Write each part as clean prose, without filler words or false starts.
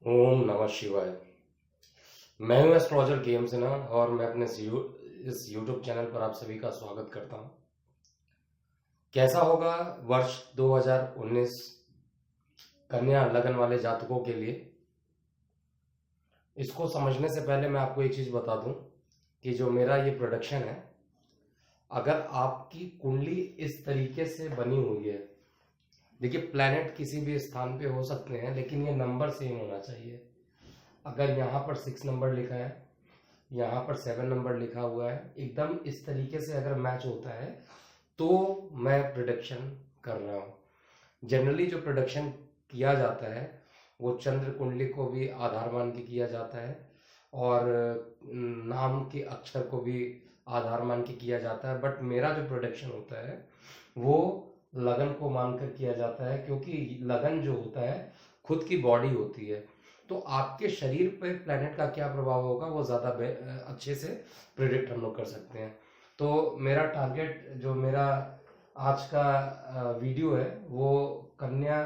ओम नमः शिवाय। मैं हूं एस्ट्रोलॉजर गेम से ना, और मैं अपने इस यूट्यूब चैनल पर आप सभी का स्वागत करता हूं। कैसा होगा वर्ष 2019 कन्या लगन वाले जातकों के लिए, इसको समझने से पहले मैं आपको एक चीज बता दूं कि जो मेरा ये प्रोडक्शन है, अगर आपकी कुंडली इस तरीके से बनी हुई है, देखिए प्लैनेट किसी भी स्थान पे हो सकते हैं लेकिन ये नंबर सेम होना चाहिए। अगर यहाँ पर 6 नंबर लिखा है, यहाँ पर 7 नंबर लिखा हुआ है, एकदम इस तरीके से अगर मैच होता है तो मैं प्रोडक्शन कर रहा हूँ। जनरली जो प्रोडक्शन किया जाता है वो चंद्र कुंडली को भी आधार मान के किया जाता है, और नाम के अक्षर को भी आधार मान के किया जाता है। बट मेरा जो प्रोडक्शन होता है वो लगन को मानकर किया जाता है, क्योंकि लगन जो होता है खुद की बॉडी होती है। तो आपके शरीर पर प्लैनेट का क्या प्रभाव होगा वो ज़्यादा अच्छे से प्रिडिक्ट हम लोग कर सकते हैं। तो मेरा टारगेट, जो मेरा आज का वीडियो है, वो कन्या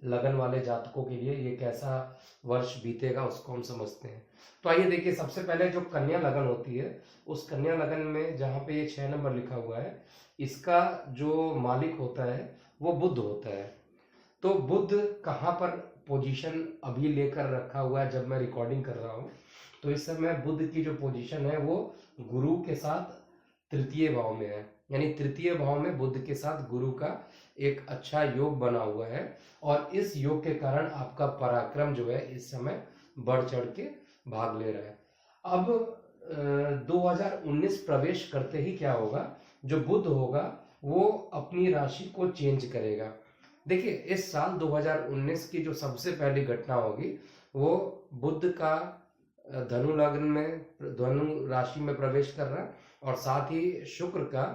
लगन वाले जातकों के लिए ये कैसा वर्ष बीतेगा उसको हम समझते हैं। तो आइए देखिए, सबसे पहले जो कन्या लगन होती है, उस कन्या लगन में जहाँ पे ये 6 नंबर लिखा हुआ है, इसका जो मालिक होता है वो बुध होता है। तो बुध कहाँ पर पोजीशन अभी लेकर रखा हुआ है जब मैं रिकॉर्डिंग कर रहा हूँ, तो इस समय बुध की जो पोजीशन है वो गुरु के साथ तृतीय भाव में है। यानी तृतीय भाव में बुध के साथ गुरु का एक अच्छा योग बना हुआ है, और इस योग के कारण आपका पराक्रम जो है इस समय बढ़ चढ़ के भाग ले रहा है। अब 2019 प्रवेश करते ही क्या होगा, जो बुध होगा वो अपनी राशि को चेंज करेगा। देखिए, इस साल 2019 की जो सबसे पहली घटना होगी वो बुध का धनु लग्न में, धनु राशि में प्रवेश कर रहा है, और साथ ही शुक्र का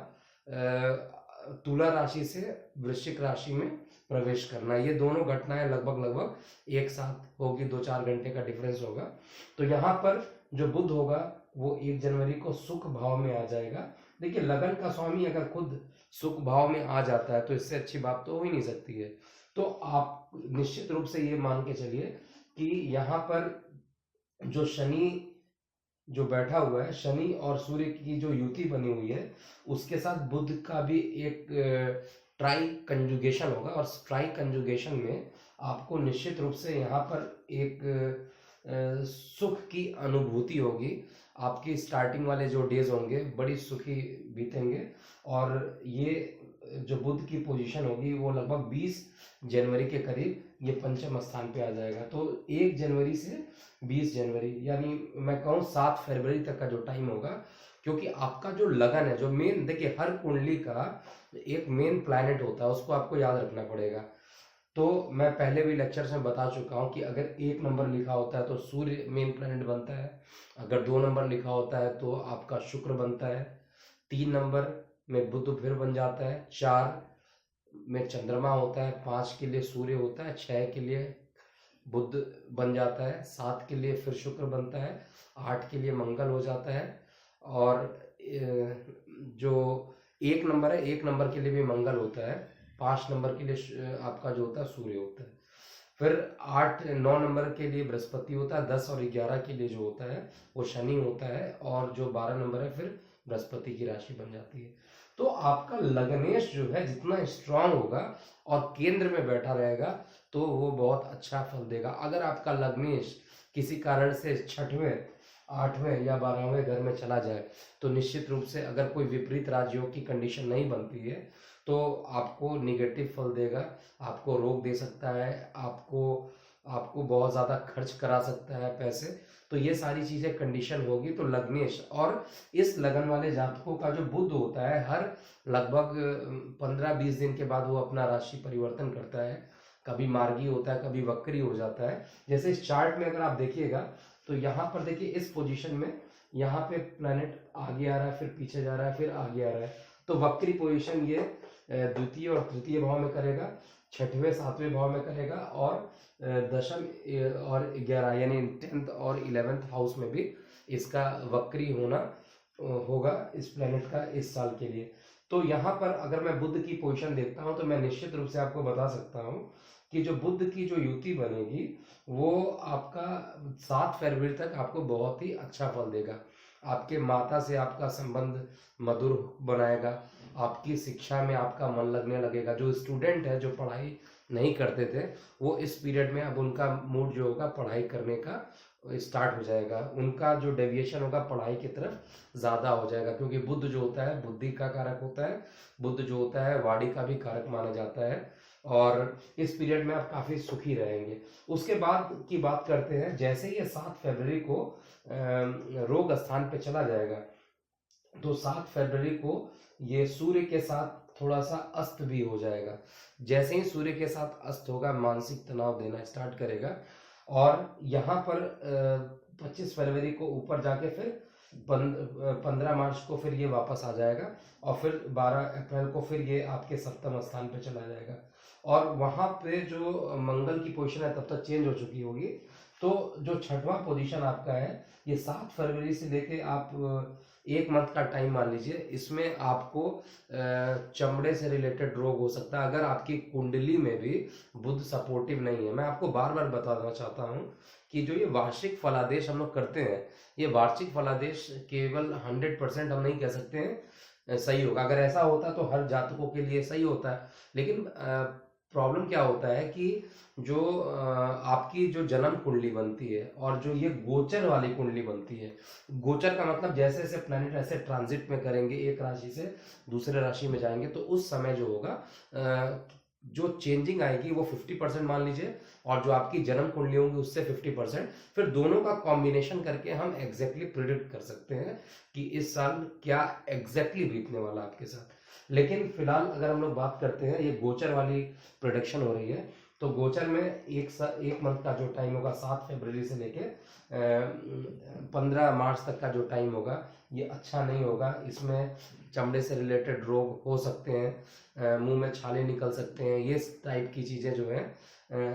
तुला राशि से वृश्चिक राशि में प्रवेश करना। ये दोनों घटनाएं लगभग लगभग एक साथ होगी, 2-4 घंटे का डिफरेंस होगा। तो यहाँ पर जो बुध होगा वो 1 जनवरी को सुख भाव में आ जाएगा। देखिए, लगन का स्वामी अगर खुद सुख भाव में आ जाता है तो इससे अच्छी बात तो हो ही नहीं सकती है। तो आप निश्चित रूप से ये मान के चलिए कि यहाँ पर जो शनि जो बैठा हुआ है, शनि और सूर्य की जो युति बनी हुई है, उसके साथ बुध का भी एक ट्राई कंजुगेशन होगा, और ट्राई कंजुगेशन में आपको निश्चित रूप से यहाँ पर एक सुख की अनुभूति होगी। आपकी स्टार्टिंग वाले जो डेज होंगे बड़ी सुखी बीतेंगे, और ये जो बुध की पोजीशन होगी वो लगभग 20 जनवरी के करीब ये पंचम स्थान पे आ जाएगा। तो 1 जनवरी से 20 जनवरी, यानी मैं कहूँ 7 फरवरी तक का जो टाइम होगा, क्योंकि आपका जो लगन है, जो मेन, देखिए हर कुंडली का एक मेन प्लैनेट होता है, उसको आपको याद रखना पड़ेगा। तो मैं पहले भी लेक्चर्स में बता चुका हूँ कि अगर 1 नंबर लिखा होता है तो सूर्य मेन प्लैनेट बनता है, अगर 2 नंबर लिखा होता है तो आपका शुक्र बनता है, 3 नंबर में बुध फिर बन जाता है, 4 में चंद्रमा होता है, 5 के लिए सूर्य होता है, 6 के लिए बुध बन जाता है, 7 के लिए फिर शुक्र बनता है, 8 के लिए मंगल हो जाता है, और जो 1 नंबर है, 1 नंबर के लिए भी मंगल होता है, 5 नंबर के लिए आपका जो होता है सूर्य होता है, फिर 8-9 नंबर के लिए बृहस्पति होता है, 10 और 11 के लिए जो होता है वो शनि होता है, और जो 12 नंबर है फिर बृहस्पति की राशि बन जाती है। तो आपका लग्नेश जो है जितना स्ट्रांग होगा और केंद्र में बैठा रहेगा तो वो बहुत अच्छा फल देगा। अगर आपका लग्नेश किसी कारण से 6वें, 8वें या 12वें घर में चला जाए तो निश्चित रूप से, अगर कोई विपरीत राजयोग की कंडीशन नहीं बनती है, तो आपको निगेटिव फल देगा, आपको रोग दे सकता है, आपको आपको बहुत ज़्यादा खर्च करा सकता है पैसे। तो ये सारी चीज़ें कंडीशन होगी। तो लग्नेश और इस लगन वाले जातकों का जो बुध होता है, हर लगभग 15-20 दिन के बाद वो अपना राशि परिवर्तन करता है। कभी मार्गी होता है, कभी वक्री हो जाता है। जैसे इस चार्ट में अगर आप देखिएगा तो यहाँ पर देखिए, इस पोजीशन में यहाँ पे प्लैनेट आगे आ रहा है, फिर पीछे जा रहा है, फिर आगे आ रहा है। तो वक्री पोजीशन ये द्वितीय और तृतीय भाव में करेगा, 6वें 7वें भाव में करेगा, और दशम और 11 यानी 10th और 11th हाउस में भी इसका वक्री होना होगा इस प्लेनेट का इस साल के लिए। तो यहाँ पर अगर मैं बुध की पोजीशन देखता हूँ तो मैं निश्चित रूप से आपको बता सकता हूँ कि जो बुध की जो युति बनेगी वो आपका 7 फरवरी तक आपको बहुत ही अच्छा फल देगा। आपके माता से आपका संबंध मधुर बनाएगा, आपकी शिक्षा में आपका मन लगने लगेगा। जो स्टूडेंट है जो पढ़ाई नहीं करते थे वो इस पीरियड में अब उनका मूड जो होगा पढ़ाई करने का स्टार्ट हो जाएगा, उनका जो डेविएशन होगा पढ़ाई की तरफ ज़्यादा हो जाएगा, क्योंकि बुध जो होता है बुद्धि का कारक होता है, बुध जो होता है वाणी का भी कारक माना जाता है। और इस पीरियड में आप काफ़ी सुखी रहेंगे। उसके बाद की बात करते हैं, जैसे ही ये 7 फरवरी को रोग स्थान पे चला जाएगा तो 7 फरवरी को ये सूर्य के साथ थोड़ा सा अस्त भी हो जाएगा। जैसे ही सूर्य के साथ अस्त होगा मानसिक तनाव देना स्टार्ट करेगा, और यहाँ पर 25 फरवरी को ऊपर जाके फिर 15 मार्च को फिर ये वापस आ जाएगा, और फिर 12 अप्रैल को फिर ये आपके सप्तम स्थान पे चला जाएगा। और वहाँ पे जो मंगल की पोजीशन है तब तक चेंज हो चुकी होगी। तो जो छठवां पोजीशन आपका है ये 7 फरवरी से लेके आप 1 मंथ का टाइम मान लीजिए, इसमें आपको चमड़े से रिलेटेड रोग हो सकता है अगर आपकी कुंडली में भी बुध सपोर्टिव नहीं है। मैं आपको बार बार बताना चाहता हूँ कि जो ये वार्षिक फलादेश हम लोग करते हैं, ये वार्षिक फलादेश केवल 100% हम नहीं कह सकते हैं सही होगा। अगर ऐसा होता तो हर जातकों के लिए सही होता है, लेकिन प्रॉब्लम क्या होता है कि जो आपकी जो जन्म कुंडली बनती है और जो ये गोचर वाली कुंडली बनती है, गोचर का मतलब जैसे जैसे प्लैनेट ऐसे ट्रांजिट में करेंगे एक राशि से दूसरे राशि में जाएंगे तो उस समय जो होगा जो चेंजिंग आएगी वो 50% मान लीजिए, और जो आपकी जन्म कुंडली होंगी उससे 50%, फिर दोनों का कॉम्बिनेशन करके हम एग्जैक्टली प्रिडिक्ट कर सकते हैं कि इस साल क्या एग्जैक्टली बीतने वाला आपके साथ। लेकिन फिलहाल अगर हम लोग बात करते हैं ये गोचर वाली प्रोडक्शन हो रही है, तो गोचर में एक मंथ का जो टाइम होगा 7 फरवरी से लेके 15 मार्च तक का जो टाइम होगा ये अच्छा नहीं होगा। इसमें चमड़े से रिलेटेड रोग हो सकते हैं, मुंह में छाले निकल सकते हैं, ये टाइप की चीज़ें जो है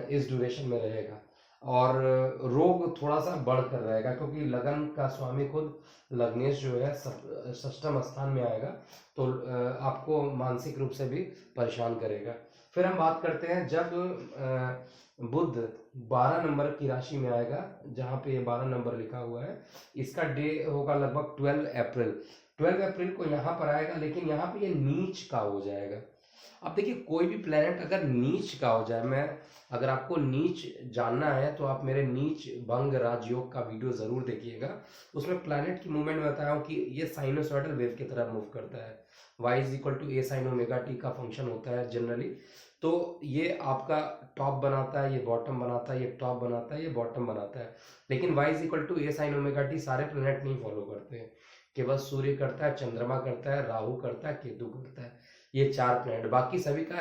इस ड्यूरेशन में रहेगा। और रोग थोड़ा सा बढ़ कर रहेगा क्योंकि लगन का स्वामी खुद लग्नेश जो है षष्ठम स्थान में आएगा, तो आपको मानसिक रूप से भी परेशान करेगा। फिर हम बात करते हैं जब बुध 12 नंबर की राशि में आएगा, जहाँ पे ये 12 नंबर लिखा हुआ है, इसका डे होगा लगभग 12 अप्रैल। 12 अप्रैल को यहाँ पर आएगा, लेकिन यहाँ पे ये नीच का हो जाएगा। अब देखिए कोई भी प्लेनेट अगर नीच का हो जाए, मैं अगर आपको नीच जानना है तो आप मेरे नीच भंग राजयोग का वीडियो जरूर देखिएगा। उसमें प्लेनेट की मूवमेंट में बताया हूँ कि ये साइनोसॉइडल वेव की तरह मूव करता है। y = a sin omega t का फंक्शन होता है जनरली। तो ये आपका टॉप बनाता है, ये बॉटम बनाता है, ये टॉप बनाता है, ये बॉटम बनाता है। लेकिन y = a sin omega t सारे प्लेनेट नहीं फॉलो करते हैं, केवल सूर्य करता है, चंद्रमा करता है, राहु करता है, केतु करता है, ये 4 प्लैनेट। बाकी सभी का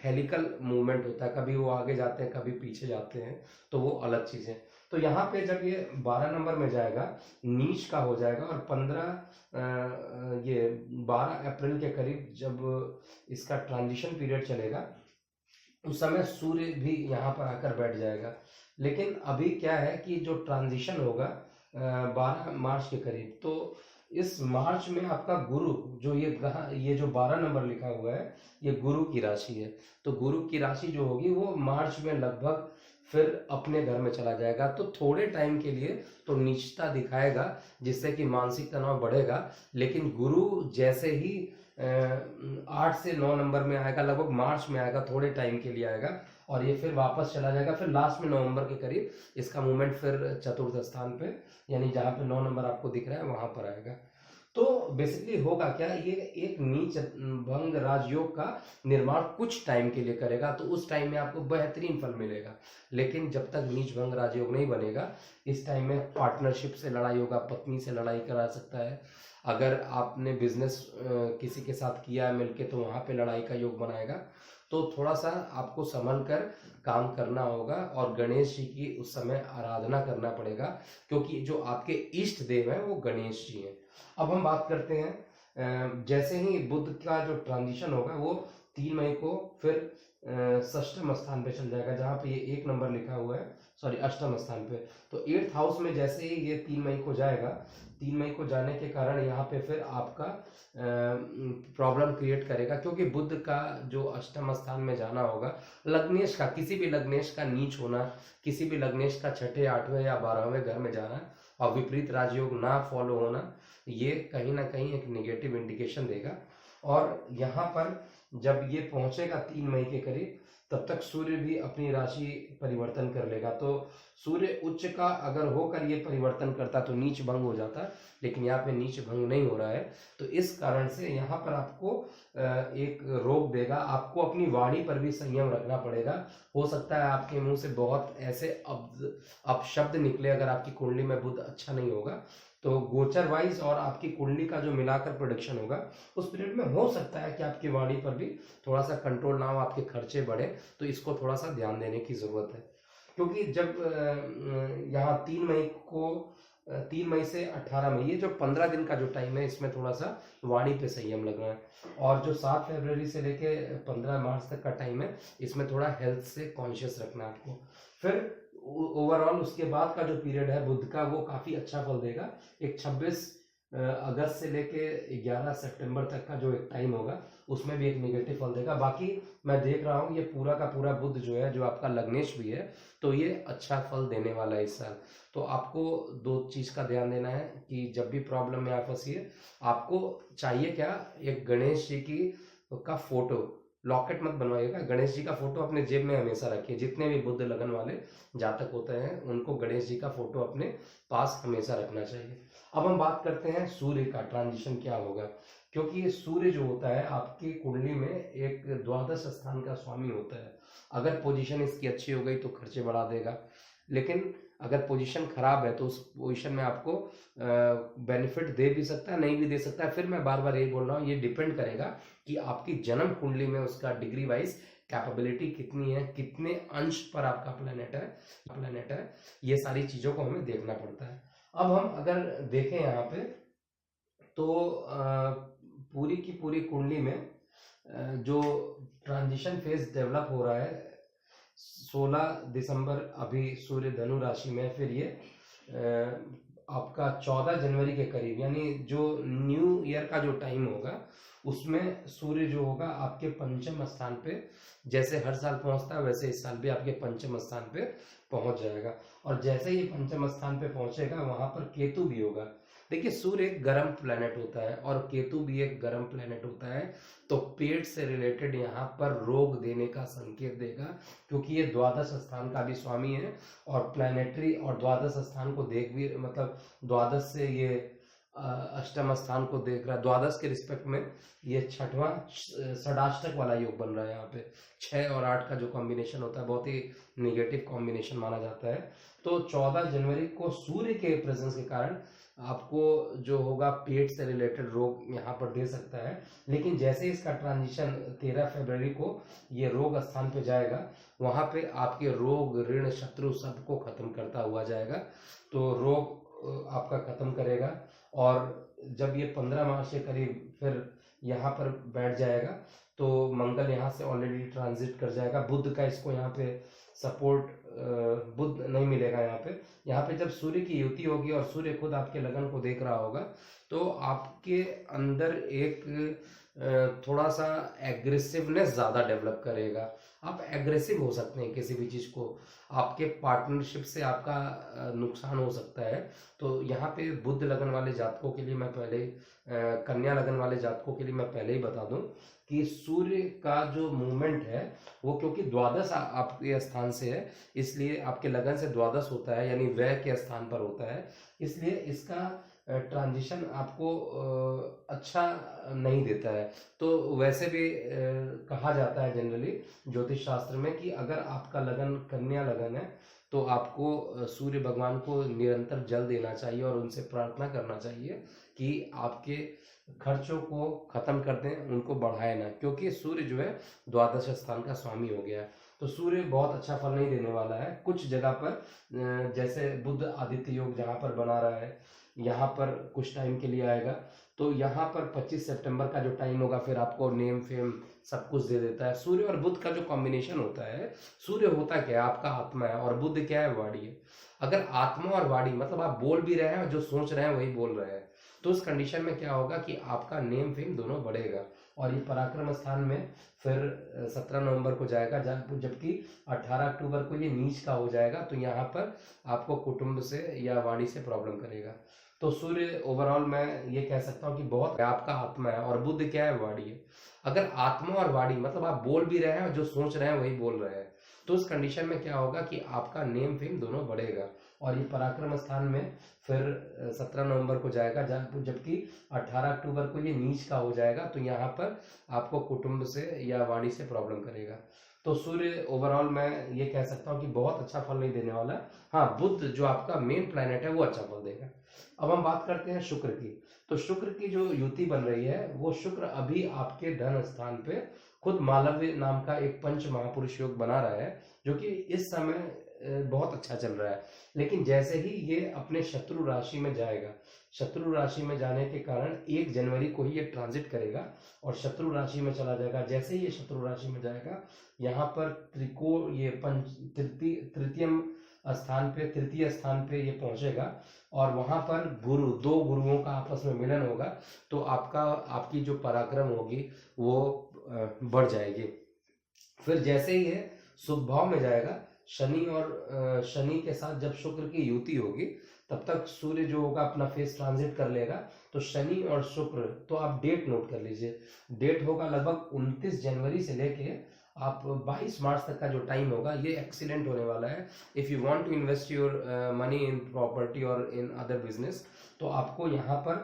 हेलिकल मूवमेंट होता है, कभी वो आगे जाते हैं कभी पीछे जाते हैं, तो वो अलग चीज़ है। तो यहाँ पे जब ये 12 नंबर में जाएगा नीच का हो जाएगा, और 12 अप्रैल के करीब जब इसका ट्रांजिशन पीरियड चलेगा उस समय सूर्य भी यहाँ पर आकर बैठ जाएगा। लेकिन अभी क्या है कि जो ट्रांजिशन होगा 12 मार्च के करीब, तो इस मार्च में आपका गुरु जो ये जो 12 नंबर लिखा हुआ है ये गुरु की राशि है। तो गुरु की राशि जो होगी वो मार्च में लगभग फिर अपने घर में चला जाएगा, तो थोड़े टाइम के लिए तो नीचता दिखाएगा जिससे कि मानसिक तनाव बढ़ेगा। लेकिन गुरु जैसे ही 8 से 9 नंबर में आएगा, लगभग मार्च में आएगा, थोड़े टाइम के लिए आएगा और ये फिर वापस चला जाएगा। फिर लास्ट में नवंबर के करीब इसका मूवमेंट फिर चतुर्थ स्थान पे, यानी जहाँ पे 9 नंबर आपको दिख रहा है वहां पर आएगा। तो बेसिकली होगा क्या, ये एक नीच भंग राजयोग का निर्माण कुछ टाइम के लिए करेगा, तो उस टाइम में आपको बेहतरीन फल मिलेगा। लेकिन जब तक नीच भंग राजयोग नहीं बनेगा, इस टाइम में पार्टनरशिप से लड़ाई होगा, पत्नी से लड़ाई करा सकता है। अगर आपने बिजनेस किसी के साथ किया है मिलके तो वहाँ पे लड़ाई का योग बनाएगा। तो थोड़ा सा आपको संभल कर काम करना होगा, और गणेश जी की उस समय आराधना करना पड़ेगा, क्योंकि जो आपके इष्ट देव हैं वो गणेश जी हैं। अब हम बात करते हैं जैसे ही बुध का जो ट्रांजिशन होगा वो 3 मई को फिर षष्ठम स्थान पे चल जाएगा, जहाँ पे ये 1 नंबर लिखा हुआ है, सॉरी अष्टम स्थान पे। तो 8th हाउस में जैसे ही ये 3 मई को जाएगा, 3 मई को जाने के कारण यहाँ पे फिर आपका प्रॉब्लम क्रिएट करेगा, क्योंकि बुध का जो अष्टम स्थान में जाना होगा, लग्नेश का, किसी भी लग्नेश का नीच होना, किसी भी लग्नेश का छठे, 8वें या 12वें घर में जाना और विपरीत राजयोग ना फॉलो होना, ये कहीं ना कहीं एक निगेटिव इंडिकेशन देगा। और यहाँ पर जब ये पहुंचेगा 3 मई के करीब, तब तक सूर्य भी अपनी राशि परिवर्तन कर लेगा। तो सूर्य उच्च का अगर होकर ये परिवर्तन करता तो नीच भंग हो जाता, लेकिन यहाँ पे नीच भंग नहीं हो रहा है। तो इस कारण से यहाँ पर आपको एक रोक देगा, आपको अपनी वाणी पर भी संयम रखना पड़ेगा। हो सकता है आपके मुंह से बहुत ऐसे अपशब्द निकले अगर आपकी कुंडली में बुध अच्छा नहीं होगा। तो गोचर वाइज और आपकी कुंडली का जो मिलाकर प्रोडिक्शन होगा, उस पीरियड में हो सकता है कि आपकी वाणी पर भी थोड़ा सा कंट्रोल ना हो, आपके खर्चे बढ़े, तो इसको थोड़ा सा ध्यान देने की जरूरत है। क्योंकि जब यहाँ 3 मई से 18 मई, ये जो 15 दिन का जो टाइम है, इसमें थोड़ा सा वाणी पे संयम लगना है। और जो 7 फरवरी से लेके 15 मार्च तक का टाइम है, इसमें थोड़ा हेल्थ से कॉन्शियस रखना है आपको। फिर ओवरऑल उसके बाद का जो पीरियड है बुध का, वो काफी अच्छा फल देगा। एक 26 अगस्त से लेके 11 सितंबर तक का जो एक टाइम होगा, उसमें भी एक नेगेटिव फल देगा। बाकी मैं देख रहा हूँ ये पूरा का पूरा बुध जो है, जो आपका लग्नेश भी है, तो ये अच्छा फल देने वाला है इस साल। तो आपको 2 चीज का ध्यान देना है कि जब भी प्रॉब्लम में आप फंसिए, आपको चाहिए क्या, एक गणेश जी की का फोटो, लॉकेट मत बनवाइएगा, गणेश जी का फोटो अपने जेब में हमेशा रखिए। जितने भी बुध लगन वाले जातक होते हैं, उनको गणेश जी का फोटो अपने पास हमेशा रखना चाहिए। अब हम बात करते हैं सूर्य का ट्रांजिशन क्या होगा, क्योंकि सूर्य जो होता है आपकी कुंडली में एक द्वादश स्थान का स्वामी होता है। अगर पोजीशन इसकी अच्छी हो गई तो खर्चे बढ़ा देगा, लेकिन अगर पोजीशन खराब है तो उस पोजीशन में आपको बेनिफिट दे भी सकता है, नहीं भी दे सकता है। फिर मैं बार बार यही बोल रहा हूँ, ये डिपेंड करेगा कि आपकी जन्म कुंडली में उसका डिग्री वाइज कैपेबिलिटी कितनी है, कितने अंश पर आपका प्लेनेट है, ये सारी चीजों को हमें देखना पड़ता है। अब हम अगर देखें यहाँ पे, तो पूरी की पूरी कुंडली में जो ट्रांजिशन फेज डेवलप हो रहा है, 16 दिसंबर अभी सूर्य धनु राशि में, फिर ये आपका 14 जनवरी के करीब, यानी जो न्यू ईयर का जो टाइम होगा, उसमें सूर्य जो होगा आपके पंचम स्थान पे, जैसे हर साल पहुंचता है वैसे इस साल भी आपके पंचम स्थान पे पहुंच जाएगा। और जैसे ही पंचम स्थान पे पहुंचेगा, वहां पर केतु भी होगा। देखिए, सूर्य एक गर्म प्लेनेट होता है और केतु भी एक गर्म प्लेनेट होता है, तो पेट से रिलेटेड यहाँ पर रोग देने का संकेत देगा, क्योंकि ये द्वादश स्थान का भी स्वामी है और प्लैनेटरी, और द्वादश स्थान को देख भी, मतलब द्वादश से ये अष्टम स्थान को देख रहा है, द्वादश के रिस्पेक्ट में ये 6वां षडाष्टक वाला योग बन रहा है। यहाँ पे 6 और 8 का जो कॉम्बिनेशन होता है, बहुत ही निगेटिव कॉम्बिनेशन माना जाता है। तो 14 जनवरी को सूर्य के प्रेजेंस के कारण आपको जो होगा पेट से रिलेटेड रोग यहाँ पर दे सकता है, लेकिन जैसे इसका ट्रांजिशन 13 फरवरी को ये रोग स्थान पे जाएगा, वहां पे आपके रोग, ऋण, शत्रु सबको खत्म करता हुआ जाएगा। तो रोग आपका खत्म करेगा। और जब ये 15 मार्च के करीब फिर यहाँ पर बैठ जाएगा, तो मंगल यहाँ से ऑलरेडी ट्रांजिट कर जाएगा। बुध का इसको यहाँ पे सपोर्ट, बुध नहीं मिलेगा यहाँ पे जब सूर्य की युति होगी और सूर्य खुद आपके लगन को देख रहा होगा, तो आपके अंदर एक थोड़ा सा एग्रेसिवनेस ज्यादा डेवलप करेगा। आप एग्रेसिव हो सकते हैं किसी भी चीज को, आपके पार्टनरशिप से आपका नुकसान हो सकता है। तो यहाँ पे बुध लगन वाले जातकों के लिए मैं पहले, कन्या लगन वाले जातकों के लिए मैं पहले ही बता दूं कि सूर्य का जो मूवमेंट है, वो क्योंकि द्वादश आपके स्थान से है, इसलिए आपके लगन से द्वादश होता है, यानी व्यय के स्थान पर होता है, इसलिए इसका ट्रांजिशन आपको अच्छा नहीं देता है। तो वैसे भी कहा जाता है जनरली ज्योतिष शास्त्र में कि अगर आपका लगन कन्या लगन है, तो आपको सूर्य भगवान को निरंतर जल देना चाहिए और उनसे प्रार्थना करना चाहिए कि आपके खर्चों को खत्म कर दें, उनको बढ़ाए ना, क्योंकि सूर्य जो है द्वादश स्थान का स्वामी हो गया है। तो सूर्य बहुत अच्छा फल नहीं देने वाला है। कुछ जगह पर जैसे बुध आदित्य योग जहाँ पर बना रहा है, यहाँ पर कुछ टाइम के लिए आएगा, तो यहाँ पर 25 सितंबर का जो टाइम होगा फिर आपको नेम फेम सब कुछ दे देता है। सूर्य और बुध का जो कॉम्बिनेशन होता है, सूर्य होता क्या है, आपका आत्मा है, और बुध क्या है, वाणी है। अगर आत्मा और वाणी मतलब आप बोल भी रहे हैं और जो सोच रहे हैं वही बोल रहे हैं, तो उस कंडीशन में क्या होगा कि आपका नेम फेम दोनों बढ़ेगा। और ये पराक्रम स्थान में फिर 17 नवंबर को जाएगा, जबकि 18 अक्टूबर को ये नीच का हो जाएगा। तो यहाँ पर आपको कुटुंब से या वाणी से प्रॉब्लम करेगा। तो सूर्य ओवरऑल मैं ये कह सकता हूँ कि बहुत आपका आत्मा है, और बुध क्या है, वाणी है। अगर आत्मा और वाणी मतलब आप बोल भी रहे हैं और जो सोच रहे हैं वही बोल रहे हैं, तो उस कंडीशन में क्या होगा कि आपका नेम फेम दोनों बढ़ेगा। और ये पराक्रम स्थान में फिर 17 नवंबर को जाएगा, जबकि 18 अक्टूबर को ये नीच का हो जाएगा। तो यहाँ पर आपको कुटुंब से या वाणी से प्रॉब्लम करेगा। तो सूर्य ओवरऑल मैं ये कह सकता हूँ कि बहुत अच्छा फल नहीं देने वाला। हाँ, बुध जो आपका मेन प्लैनेट है वो अच्छा फल देगा। अब हम बात करते हैं शुक्र की। तो शुक्र की जो युति बन रही है, वो शुक्र अभी आपके धन स्थान पे खुद मालव्य नाम का एक पंच महापुरुष योग बना रहा है, जो कि इस समय बहुत अच्छा चल रहा है। लेकिन जैसे ही ये अपने शत्रु राशि में जाएगा, शत्रु राशि में जाने के कारण 1 जनवरी को ही ये ट्रांजिट करेगा और शत्रु राशि में चला जाएगा। जैसे ही ये शत्रु राशि में जाएगा, यहाँ पर तृतीय स्थान पे ये पहुंचेगा, और वहां पर दो गुरुओं का आपस में मिलन होगा। तो आपकी जो पराक्रम होगी वो बढ़ जाएगी। फिर जैसे ही ये शुभ भाव में जाएगा, शनि के साथ जब शुक्र की युति होगी, तब तक सूर्य जो होगा अपना फेस ट्रांजिट कर लेगा। तो शनि और शुक्र, तो आप डेट नोट कर लीजिए, डेट होगा लगभग 29 जनवरी से लेके आप 22 मार्च तक का जो टाइम होगा, ये एक्सीलेंट होने वाला है। If you want to invest your money in property और इन अदर बिजनेस, तो आपको यहाँ पर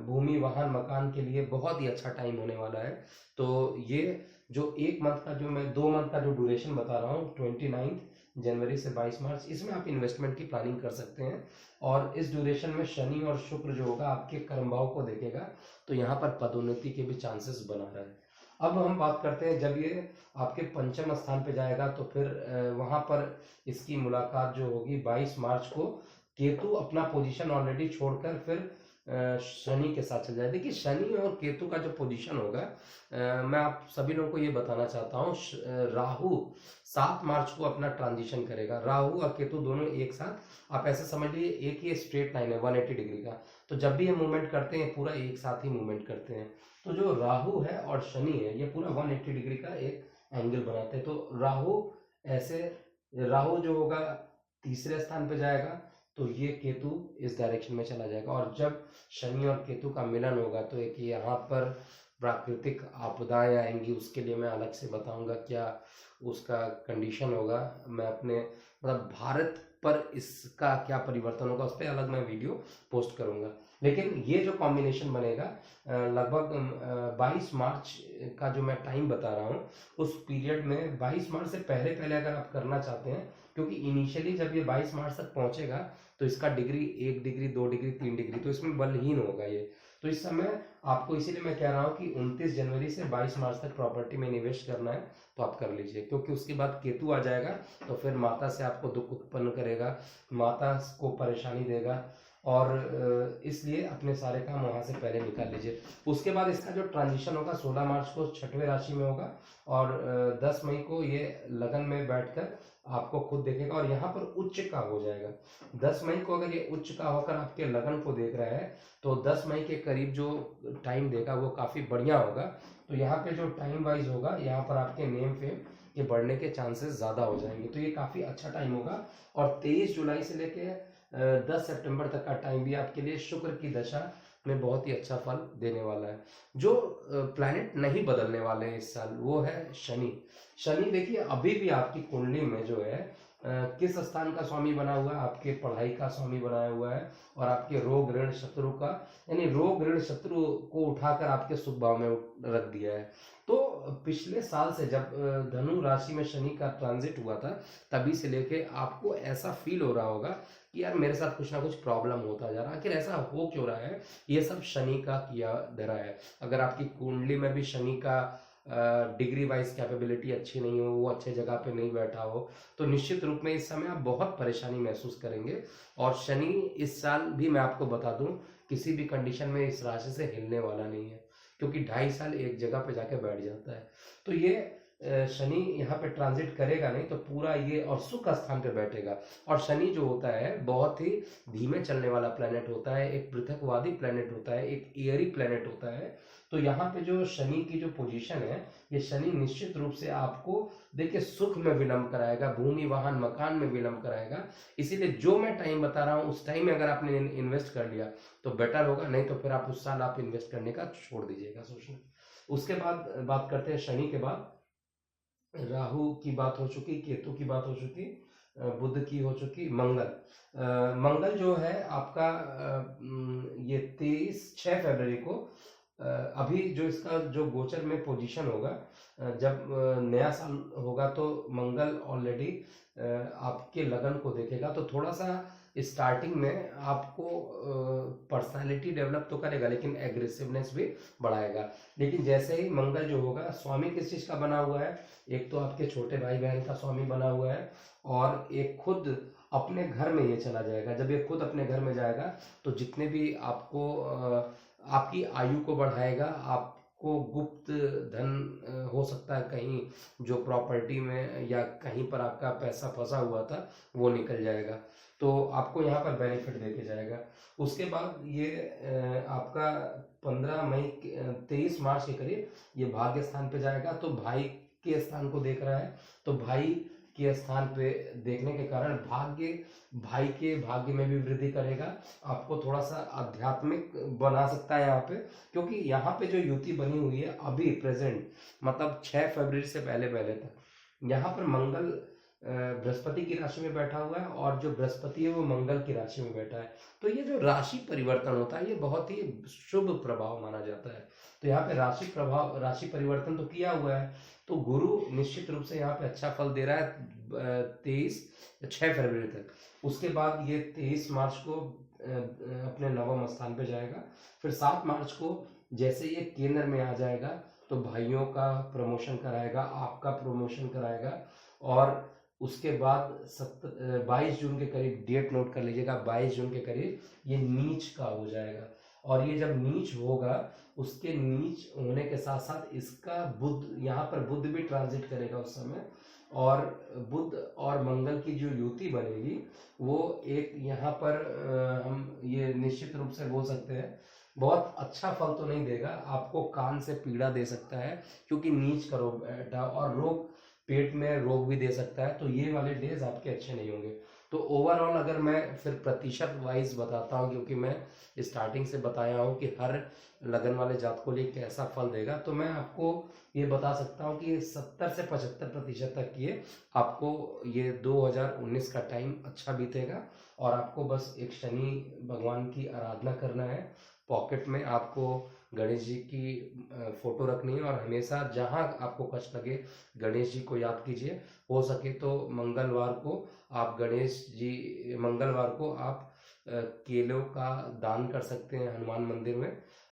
भूमि वाहन मकान के लिए बहुत ही अच्छा टाइम होने वाला है। तो ये जो 1 मंथ का, जो मैं 2 मंथ का जो ड्यूरेशन बता रहा हूँ, 29 जनवरी से 22 मार्च, इसमें आप इन्वेस्टमेंट की प्लानिंग कर सकते हैं। और इस ड्यूरेशन में शनि और शुक्र जो होगा आपके कर्म भाव को देखेगा, तो यहाँ पर पदोन्नति के भी चांसेस बना रहा है। अब हम बात करते हैं, जब ये आपके पंचम स्थान पे जाएगा, तो फिर वहां पर इसकी मुलाकात जो होगी 22 मार्च को, केतु अपना पोजीशन ऑलरेडी छोड़कर फिर शनि के साथ चल जाए। देखिए, शनि और केतु का जो पोजीशन होगा, मैं आप सभी लोगों को ये बताना चाहता हूँ, राहु 7 मार्च को अपना ट्रांजिशन करेगा। राहु और केतु दोनों एक साथ, आप ऐसे समझ लीजिए एक ही स्ट्रेट लाइन है 180 डिग्री का। तो जब भी ये मूवमेंट करते हैं, पूरा एक साथ ही मूवमेंट करते हैं। तो जो राहु है और शनि है, ये पूरा 180 डिग्री का एक एंगल बनाते हैं। तो राहु जो होगा तीसरे स्थान पे जाएगा, तो ये केतु इस डायरेक्शन में चला जाएगा। और जब शनि और केतु का मिलन होगा, तो एक यहाँ पर प्राकृतिक आपदाएं आएंगी, उसके लिए मैं अलग से बताऊंगा क्या उसका कंडीशन होगा। मैं अपने मतलब भारत पर इसका क्या परिवर्तन होगा, उस पर अलग मैं वीडियो पोस्ट करूंगा। लेकिन ये जो कॉम्बिनेशन बनेगा, लगभग 22 मार्च का जो मैं टाइम बता रहा हूँ, उस पीरियड में 22 मार्च से पहले पहले अगर आप करना चाहते हैं, क्योंकि इनिशियली जब ये 22 मार्च तक पहुंचेगा, तो इसका डिग्री 1 डिग्री 2 डिग्री 3 डिग्री, तो इसमें बलहीन होगा ये। तो इस समय आपको, इसीलिए मैं कह रहा हूँ कि 29 जनवरी से 22 मार्च तक प्रॉपर्टी में निवेश करना है तो आप कर लीजिए, क्योंकि उसके बाद केतु आ जाएगा, तो फिर माता से आपको दुख उत्पन्न करेगा, माता को परेशानी देगा, और इसलिए अपने सारे काम वहां से पहले निकाल लीजिए। उसके बाद इसका जो ट्रांजिशन होगा 16 मार्च को 6वें राशि में होगा, और 10 मई को ये लगन में बैठकर आपको खुद देखेगा, और यहाँ पर उच्च का हो जाएगा। 10 मई को अगर ये उच्च का होकर आपके लगन को देख रहा है, तो 10 मई के करीब जो टाइम देगा वो काफी बढ़िया होगा। तो यहाँ पे जो टाइम वाइज होगा, यहाँ पर आपके नेम फेम के बढ़ने के चांसेस ज्यादा हो जाएंगे, तो ये काफी अच्छा टाइम होगा। और 23 जुलाई से लेके 10 सितंबर तक का टाइम भी आपके लिए शुक्र की दशा में बहुत ही अच्छा फल देने वाला है। जो प्लैनेट नहीं बदलने वाले हैं इस साल, वो है शनि। शनि देखिए अभी भी आपकी कुंडली में जो है किस स्थान का स्वामी बना हुआ है, आपके पढ़ाई का स्वामी बनाया हुआ है, और आपके रोग ऋण शत्रु का, यानी रोग ऋण शत्रु को उठाकर आपके सुख भाव में रख दिया है। तो पिछले साल से जब धनु राशि में शनि का ट्रांजिट हुआ था, तभी से लेके आपको ऐसा फील हो रहा होगा कि यार मेरे साथ कुछ ना कुछ प्रॉब्लम होता जा रहा है, आखिर ऐसा हो क्यों रहा है। ये सब शनि का किया धरा है। अगर आपकी कुंडली में भी शनि का डिग्री वाइज कैपेबिलिटी अच्छी नहीं हो, वो अच्छे जगह पे नहीं बैठा हो, तो निश्चित रूप में इस समय आप बहुत परेशानी महसूस करेंगे। और शनि इस साल भी मैं आपको बता दूं, किसी भी कंडीशन में इस राशि से हिलने वाला नहीं है, क्योंकि 2.5 साल एक जगह पे जाके बैठ जाता है। तो ये शनि यहाँ पे ट्रांजिट करेगा नहीं तो पूरा ये, और सुख स्थान पे बैठेगा। और शनि जो होता है बहुत ही धीमे चलने वाला प्लेनेट होता है, एक पृथकवादी प्लेनेट होता है, एक एयरी प्लेनेट होता है। तो यहाँ पे जो शनि की जो पोजीशन है, ये शनि निश्चित रूप से आपको देखिए सुख में विलंब कराएगा, भूमि वाहन मकान में विलंब कराएगा। इसीलिए जो मैं टाइम बता रहा हूँ उस टाइम में अगर आपने इन्वेस्ट कर लिया तो बेटर होगा, नहीं तो फिर आप उस साल आप इन्वेस्ट करने का छोड़ दीजिएगा सोचना। उसके बाद बात करते हैं शनि के बाद राहु की बात हो चुकी, केतु की बात हो चुकी, बुध की हो चुकी, मंगल जो है आपका ये 6 फरवरी को अभी जो इसका जो गोचर में पोजीशन होगा, जब नया साल होगा तो मंगल ऑलरेडी आपके लगन को देखेगा, तो थोड़ा सा स्टार्टिंग में आपको पर्सनालिटी डेवलप तो करेगा लेकिन एग्रेसिवनेस भी बढ़ाएगा। लेकिन जैसे ही मंगल जो होगा, स्वामी किस चीज का बना हुआ है, एक तो आपके छोटे भाई बहन का स्वामी बना हुआ है, और एक खुद अपने घर में ये चला जाएगा। जब ये खुद अपने घर में जाएगा तो जितने भी आपको आपकी आयु को बढ़ाएगा, आपको गुप्त धन हो सकता है कहीं जो प्रॉपर्टी में या कहीं पर आपका पैसा फंसा हुआ था वो निकल जाएगा, तो आपको यहाँ पर बेनिफिट देके जाएगा। उसके बाद ये आपका 23 मार्च के करीब ये भाग्य स्थान पे जाएगा, तो भाई के स्थान को देख रहा है, तो भाई के स्थान पे देखने के कारण भाई के भाग्य में भी वृद्धि करेगा, आपको थोड़ा सा आध्यात्मिक बना सकता है यहाँ पे। क्योंकि यहाँ पे जो युति बनी हुई है अभी प्रेजेंट, मतलब 6 फरवरी से पहले पहले तक, यहाँ पर मंगल बृहस्पति की राशि में बैठा हुआ है, और जो बृहस्पति है वो मंगल की राशि में बैठा है। तो ये जो राशि परिवर्तन होता है ये बहुत ही शुभ प्रभाव माना जाता है। तो यहाँ पे राशि परिवर्तन तो किया हुआ है, तो गुरु निश्चित रूप से यहाँ पे अच्छा फल दे रहा है 6 फरवरी तक। उसके बाद ये 23 मार्च को अपने नवम स्थान पे जाएगा। फिर 7 मार्च को जैसे ये केंद्र में आ जाएगा तो भाइयों का प्रमोशन कराएगा, आपका प्रमोशन कराएगा। और उसके बाद 22 जून के करीब, डेट नोट कर लीजिएगा, 22 जून के करीब ये नीच का हो जाएगा। और ये जब नीच होगा, उसके नीच होने के साथ साथ इसका बुध, यहाँ पर बुध भी ट्रांजिट करेगा उस समय, और बुध और मंगल की जो युति बनेगी वो एक यहाँ पर हम ये निश्चित रूप से बोल सकते हैं बहुत अच्छा फल तो नहीं देगा, आपको कान से पीड़ा दे सकता है क्योंकि नीच का रोग बैठा, और रोग पेट में रोग भी दे सकता है। तो ये वाले डेज आपके अच्छे नहीं होंगे। तो ओवरऑल अगर मैं फिर प्रतिशत वाइज बताता हूँ, क्योंकि मैं स्टार्टिंग से बताया हूँ कि हर लगन वाले जात को लिए कैसा फल देगा, तो मैं आपको ये बता सकता हूँ कि 70 से 75% तक ये आपको ये 2019 का टाइम अच्छा बीतेगा। और आपको बस एक शनि भगवान की आराधना करना है, पॉकेट में आपको गणेश जी की फोटो रखनी है, और हमेशा जहाँ आपको कष्ट लगे गणेश जी को याद कीजिए। हो सके तो मंगलवार को आप केलों का दान कर सकते हैं हनुमान मंदिर में,